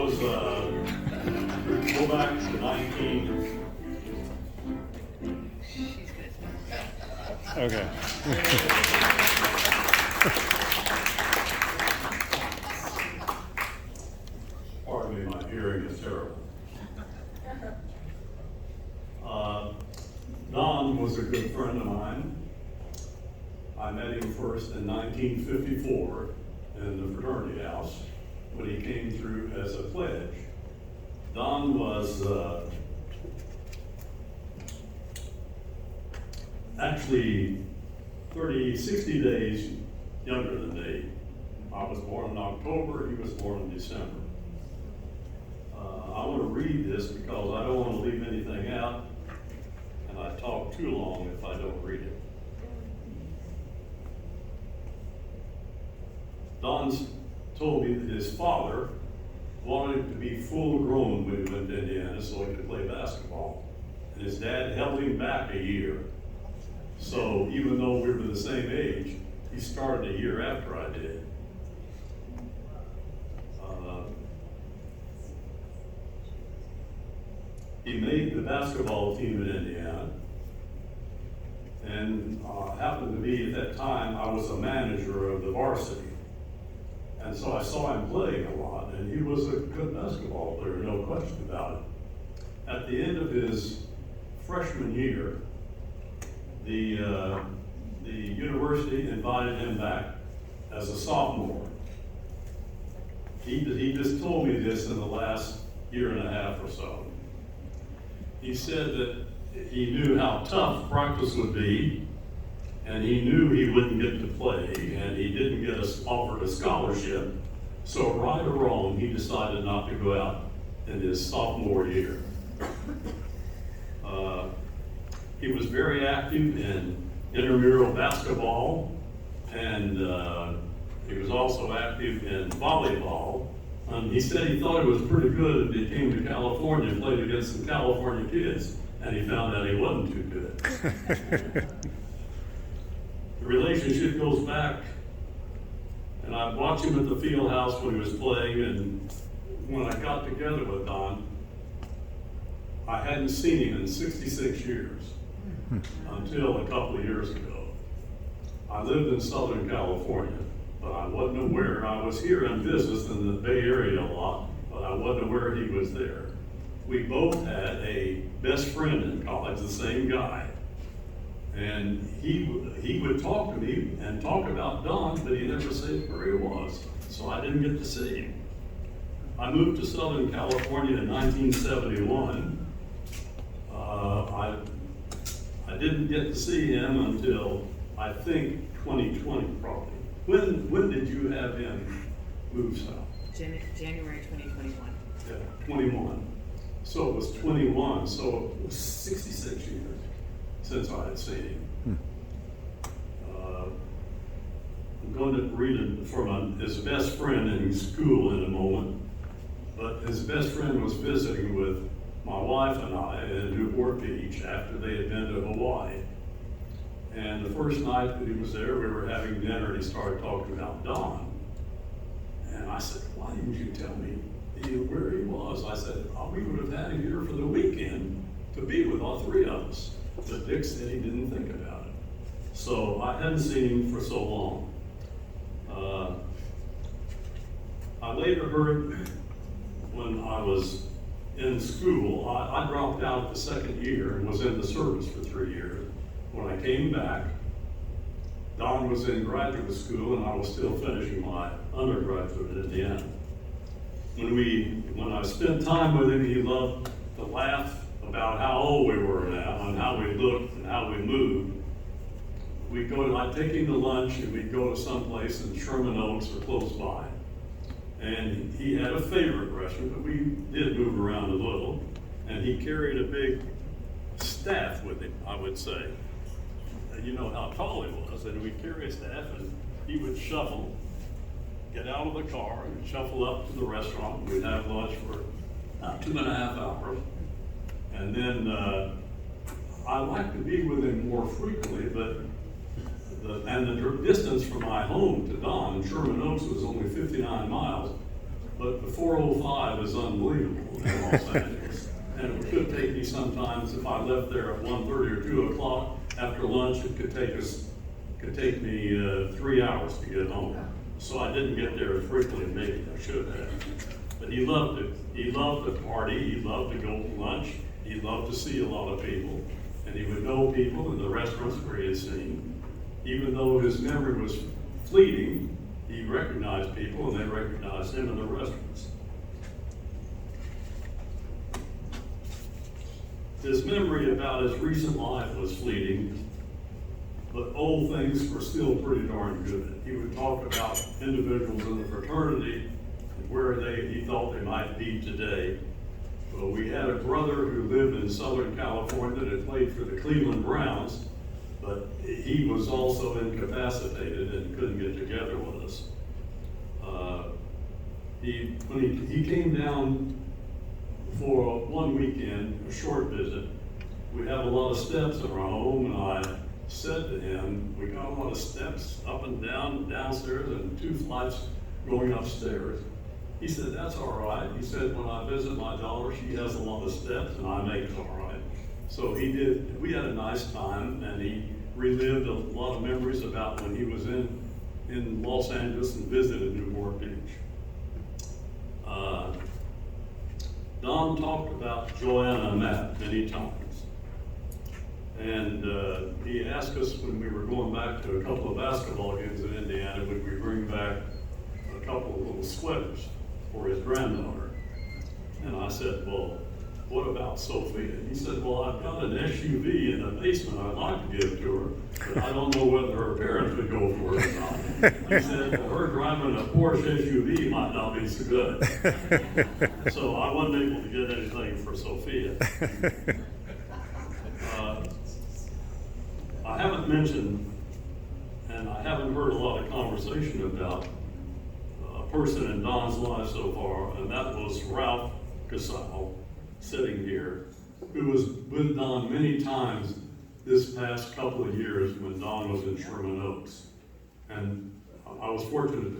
was, go back to 19. Okay. Pardon me, my hearing is terrible. Don was a good friend of mine. I met him first in 1954 in the fraternity house when he came through as a pledge. Don was actually 60 days younger than me. I was born in October, he was born in December. I want to read this because I don't want to leave anything out, and I talk too long if I don't read it. Don told me that his father wanted him to be full grown when he went to Indiana so he could play basketball. And his dad held him back a year. So even though we were the same age, he started a year after I did. He made the basketball team in Indiana. And happened to be at that time, I was a manager of the varsity. And so I saw him playing a lot, and he was a good basketball player, no question about it. At the end of his freshman year, the university invited him back as a sophomore. He just told me this in the last year and a half or so. He said that he knew how tough practice would be, and he knew he wouldn't get to play, and he didn't get offered a scholarship. So right or wrong, he decided not to go out in his sophomore year. He was very active in intramural basketball, and he was also active in volleyball. He said he thought he was pretty good if he came to California and played against some California kids, and he found out he wasn't too good. The relationship goes back, and I watched him at the field house when he was playing, and when I got together with Don, I hadn't seen him in 66 years until a couple of years ago. I lived in Southern California, but I wasn't aware. I was here in business in the Bay Area a lot, but I wasn't aware he was there. We both had a best friend in college, the same guy. And he would talk to me and talk about Don, but he never said where he was. So I didn't get to see him. I moved to Southern California in 1971. I didn't get to see him until I think 2020 probably. When did you have him move south? January 2021. Yeah, 21. So it was 21, so it was 66 years since I had seen him. I'm going to read it from his best friend in school in a moment, but his best friend was visiting with my wife and I in Newport Beach after they had been to Hawaii. And the first night that he was there, we were having dinner, and he started talking about Don. And I said, why didn't you tell me where he was? I said, we would have had him here for the weekend to be with all three of us. But Dick said he didn't think about it. So I hadn't seen him for so long. I later heard when I was in school, I dropped out the second year and was in the service for 3 years. When I came back, Don was in graduate school and I was still finishing my undergraduate at Indiana. When I spent time with him, he loved to laugh about how old we were now and how we looked and how we moved. I'd take him to lunch and we'd go to someplace in Sherman Oaks or close by. And he had a favorite restaurant, but we did move around a little. And he carried a big staff with him, I would say. You know how tall he was, and we'd carry a staff and he would shuffle, get out of the car and shuffle up to the restaurant. We'd have lunch for about 2.5 hours. And then I like to be with him more frequently, but the distance from my home to Don in Sherman Oaks was only 59 miles. but the 405 is unbelievable in Los Angeles. And it could take me sometimes, if I left there at 1:30 or 2 o'clock, after lunch, it could take me 3 hours to get home. So I didn't get there as frequently, maybe I should have. But he loved it. He loved to party, he loved to go to lunch, he loved to see a lot of people, and he would know people in the restaurants where he had seen. Even though his memory was fleeting, he recognized people and they recognized him in the restaurants. His memory about his recent life was fleeting, but old things were still pretty darn good. He would talk about individuals in the fraternity and where he thought they might be today. Well, we had a brother who lived in Southern California that played for the Cleveland Browns, but he was also incapacitated and couldn't get together with us. When he came down for one weekend, a short visit, we have a lot of steps in our home, and I said to him, we got a lot of steps up and down, downstairs, and 2 flights going upstairs. He said, that's all right. He said, when I visit my daughter, she has a lot of steps, and I make it all right. So he did. We had a nice time, and he relived a lot of memories about when he was in Los Angeles and visited Newport Beach. Don talked about Joanna and Matt many times. And he asked us when we were going back to a couple of basketball games in Indiana, would we bring back a couple of little sweaters for his granddaughter? And I said, well, what about Sophia? He said, well, I've got an SUV in the basement I'd like to give to her, but I don't know whether her parents would go for it or not. He said, well, her driving a Porsche SUV might not be so good. So I wasn't able to get anything for Sophia. I haven't mentioned, and I haven't heard a lot of conversation about a person in Don's life so far, and that was Ralph Casal, sitting here, who was with Don many times this past couple of years when Don was in Sherman Oaks. And I was fortunate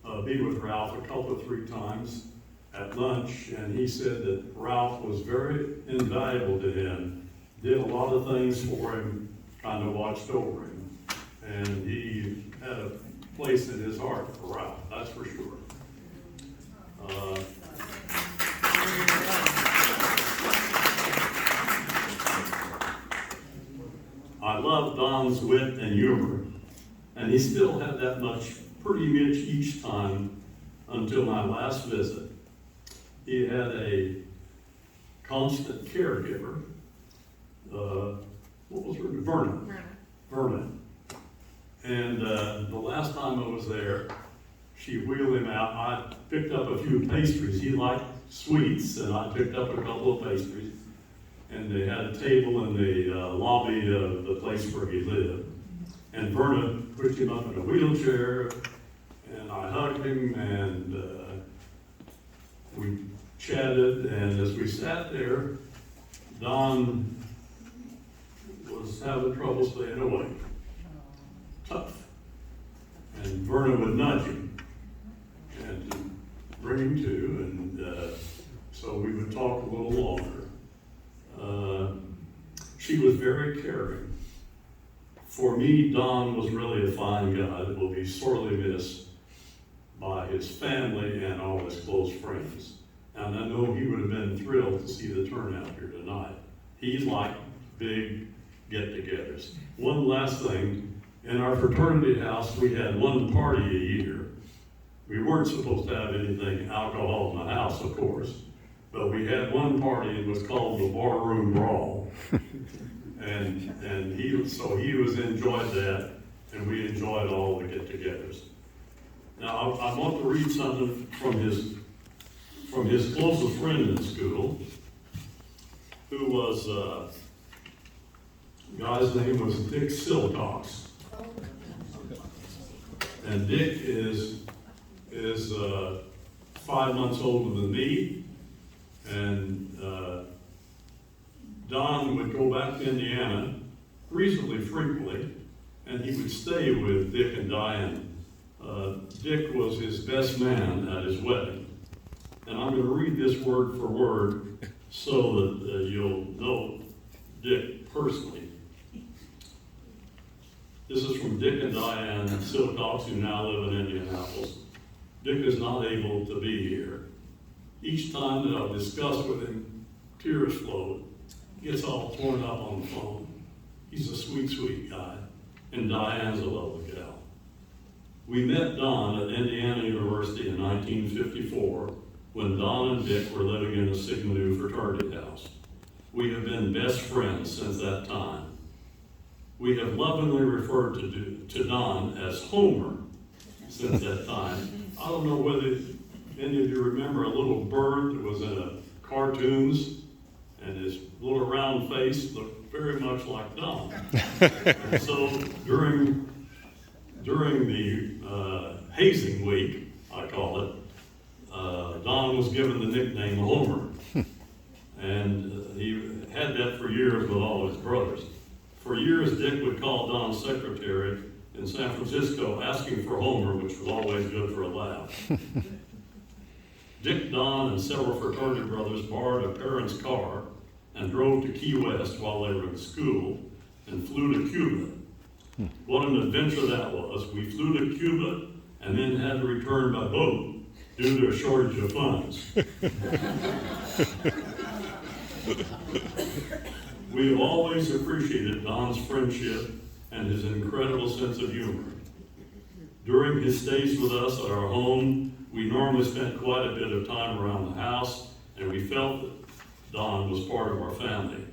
to be with Ralph a couple of 3 times at lunch, and he said that Ralph was very invaluable to him, did a lot of things for him, kind of watched over him, and he had a place in his heart for Ralph, that's for sure. I love Don's wit and humor, and he still had that much pretty much each time until my last visit. He had a constant caregiver, what was her name? Verna. And the last time I was there, she wheeled him out. I picked up a few pastries. He liked sweets, and I picked up a couple of pastries. And they had a table in the lobby of the place where he lived. And Verna pushed him up in a wheelchair, and I hugged him, and we chatted. And as we sat there, Don was having trouble staying awake. Tough. And Verna would nudge him and to bring him to, and so we would talk a little longer. She was very caring. For me, Don was really a fine guy that will be sorely missed by his family and all his close friends. And I know he would have been thrilled to see the turnout here tonight. He liked big get-togethers. One last thing, in our fraternity house, we had one party a year. We weren't supposed to have anything alcohol in the house, of course, but we had one party. It was called the Barroom Brawl. and he was enjoyed that, and we enjoyed all the get-togethers. Now, I want to read something from his closest friend in school, who was, guy's name was Dick Silcox. And Dick is 5 months older than me, and Don would go back to Indiana reasonably frequently, and he would stay with Dick and Diane. Dick was his best man at his wedding, And I'm going to read this word for word so that you'll know Dick personally. This is from Dick and Diane Silcox, who now live in Indianapolis. Dick is not able to be here. Each time that I've discussed with him, tears flow. He gets all torn up on the phone. He's a sweet, sweet guy, and Diane's a lovely gal. We met Don at Indiana University in 1954 when Don and Dick were living in a Sigma Nu fraternity house. We have been best friends since that time. We have lovingly referred to Don as Homer since that time. I don't know whether any of you remember a little bird that was in a cartoons, and his little round face looked very much like Don. And so during the hazing week, I call it, Don was given the nickname Homer. And he had that for years with all his brothers. For years, Dick would call Don's secretary in San Francisco asking for Homer, which was always good for a laugh. Dick, Don, and several fraternity brothers borrowed a parent's car and drove to Key West while they were in school and flew to Cuba. What an adventure that was. We flew to Cuba and then had to return by boat due to a shortage of funds. We have always appreciated Don's friendship and his incredible sense of humor. During his stays with us at our home, we normally spent quite a bit of time around the house, and we felt that Don was part of our family.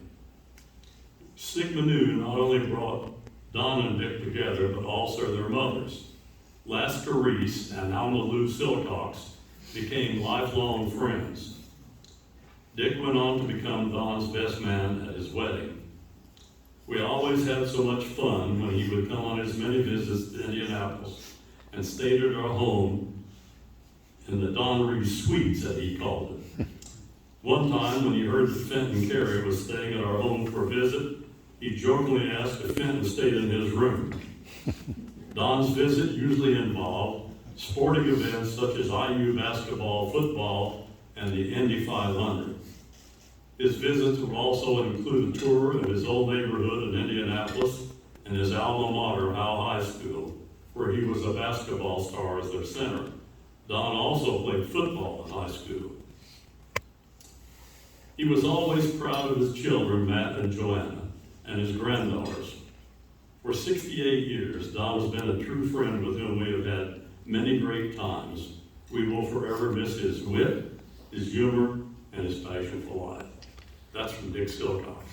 Sigma Nu not only brought Don and Dick together, but also their mothers. Laska Rees and Alma Lou Silcox became lifelong friends. Dick went on to become Don's best man at his wedding. We always had so much fun when he would come on his many visits to Indianapolis and stayed at our home in the Don Rees Suites, as he called it. One time when he heard that Fenton Carey was staying at our home for a visit, he jokingly asked if Fenton stayed in his room. Don's visit usually involved sporting events such as IU basketball, football, and the Indy 500. His visits would also include a tour of his old neighborhood in Indianapolis and his alma mater, Howe High School, where he was a basketball star as their center. Don also played football in high school. He was always proud of his children, Matt and Joanna, and his granddaughters. For 68 years, Don has been a true friend with whom we have had many great times. We will forever miss his wit, his humor, and his passion for life. That's from Dick Silcox.